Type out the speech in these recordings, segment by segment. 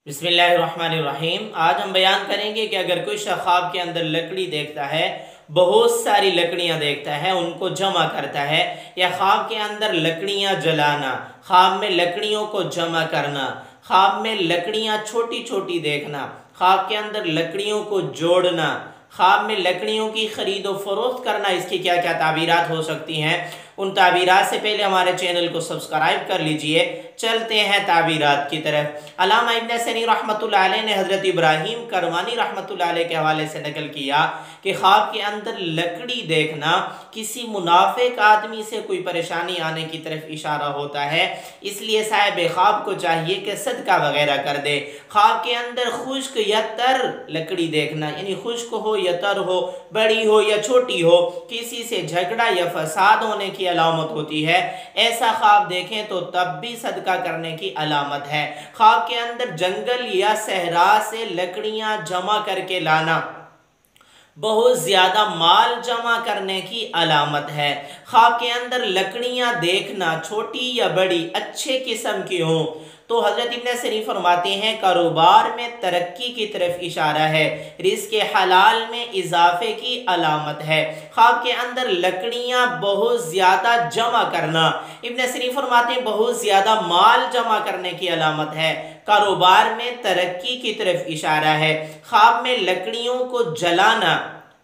बिस्मिल्लाहिर्रहमानिर्रहीम। आज हम बयान करेंगे कि अगर कोई शख्स ख्वाब के अंदर लकड़ी देखता है, बहुत सारी लकड़ियां देखता है, उनको जमा करता है, या ख्वाब के अंदर लकड़ियां जलाना, ख्वाब में लकड़ियों को जमा करना, ख्वाब में लकड़ियां छोटी छोटी देखना, ख्वाब के अंदर लकड़ियों को जोड़ना, ख्वाब में लकड़ियों की खरीदो फरोख्त करना, इसकी क्या क्या ताबीरात हो सकती हैं। उन ताबीरात से पहले हमारे चैनल को सब्सक्राइब कर लीजिए। चलते हैं ताबीरात की तरफ। अल्लामा इब्न सनी रहमतुल्लाह अलैह ने हज़रत इब्राहीम करवानी रहमतुल्लाह अलैह के हवाले से नकल किया कि ख्वाब के अंदर लकड़ी देखना किसी मुनाफिक आदमी से कोई परेशानी आने की तरफ इशारा होता है, इसलिए साहिब ख्वाब को चाहिए कि सदका वगैरह कर दे। ख्वाब के अंदर खुश्क या तर लकड़ी देखना, यानी खुश्क हो या तर हो, बड़ी हो या छोटी हो, किसी से झगड़ा या फसाद होने की अलामत होती है। ऐसा ख्वाब देखें तो तब भी सदका करने की अलामत है। ख्वाब के अंदर जंगल या सहरा से लकड़ियां जमा करके लाना बहुत ज्यादा माल जमा करने की अलामत है। ख्वाब के अंदर लकड़ियां देखना छोटी या बड़ी अच्छे किस्म की हो तो हजरत इब्न सनी फरमाते हैं कारोबार में तरक्की की तरफ इशारा है, रिज़्क़ हलाल में इजाफे की अलामत है। ख्वाब के अंदर लकड़ियां बहुत ज़्यादा जमा करना, इब्न सनी फरमाते हैं बहुत ज़्यादा माल जमा करने की अलामत है, कारोबार में तरक्की की तरफ इशारा है। ख्वाब में लकड़ियों को जलाना,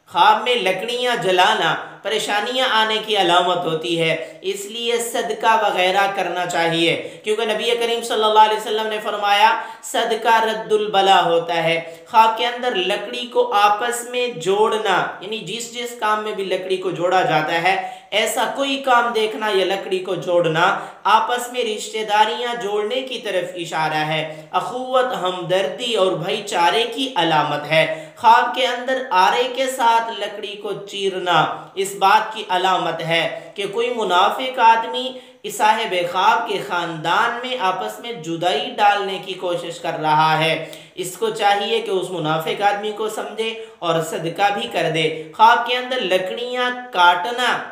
ख्वाब में लकड़ियां जलाना परेशानियां आने की अलामत होती है, इसलिए सदका वगैरह करना चाहिए, क्योंकि नबी करीम सल्लल्लाहु अलैहि वसल्लम ने फरमाया सदका रद्दुल बला होता है। ख्वाब के अंदर लकड़ी को आपस में जोड़ना, यानी जिस जिस काम में भी लकड़ी को जोड़ा जाता है, ऐसा कोई काम देखना या लकड़ी को जोड़ना आपस में रिश्तेदारियां जोड़ने की तरफ इशारा है, अखुवत, हमदर्दी और भाईचारे की अलामत है। ख्वाब के अंदर आरे के साथ लकड़ी को चीरना इस बात की अलामत है कि कोई मुनाफिक आदमी साहिब ख्वाब के ख़ानदान में आपस में जुदाई डालने की कोशिश कर रहा है। इसको चाहिए कि उस मुनाफिक आदमी को समझे और सदका भी कर दे। ख्वाब के अंदर लकड़ियां काटना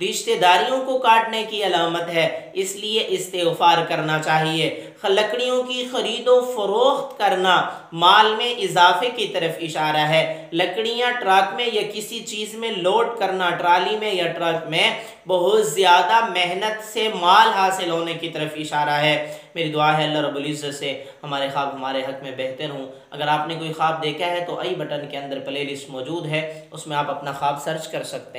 रिश्तेदारियों को काटने की अलामत है, इसलिए इस्तिग़फ़ार करना चाहिए। लकड़ियों की खरीदो फरोख्त करना माल में इजाफे की तरफ इशारा है। लकड़ियां ट्रक में या किसी चीज़ में लोड करना, ट्राली में या ट्रक में, बहुत ज़्यादा मेहनत से माल हासिल होने की तरफ इशारा है। मेरी दुआ है अल्लाह रब्बुल इज़्ज़त से हमारे ख्वाब हमारे हक़ में बेहतर हों। अगर आपने कोई ख्वाब देखा है तो आई बटन के अंदर प्ले लिस्ट मौजूद है, उसमें आप अपना ख्वाब सर्च कर सकते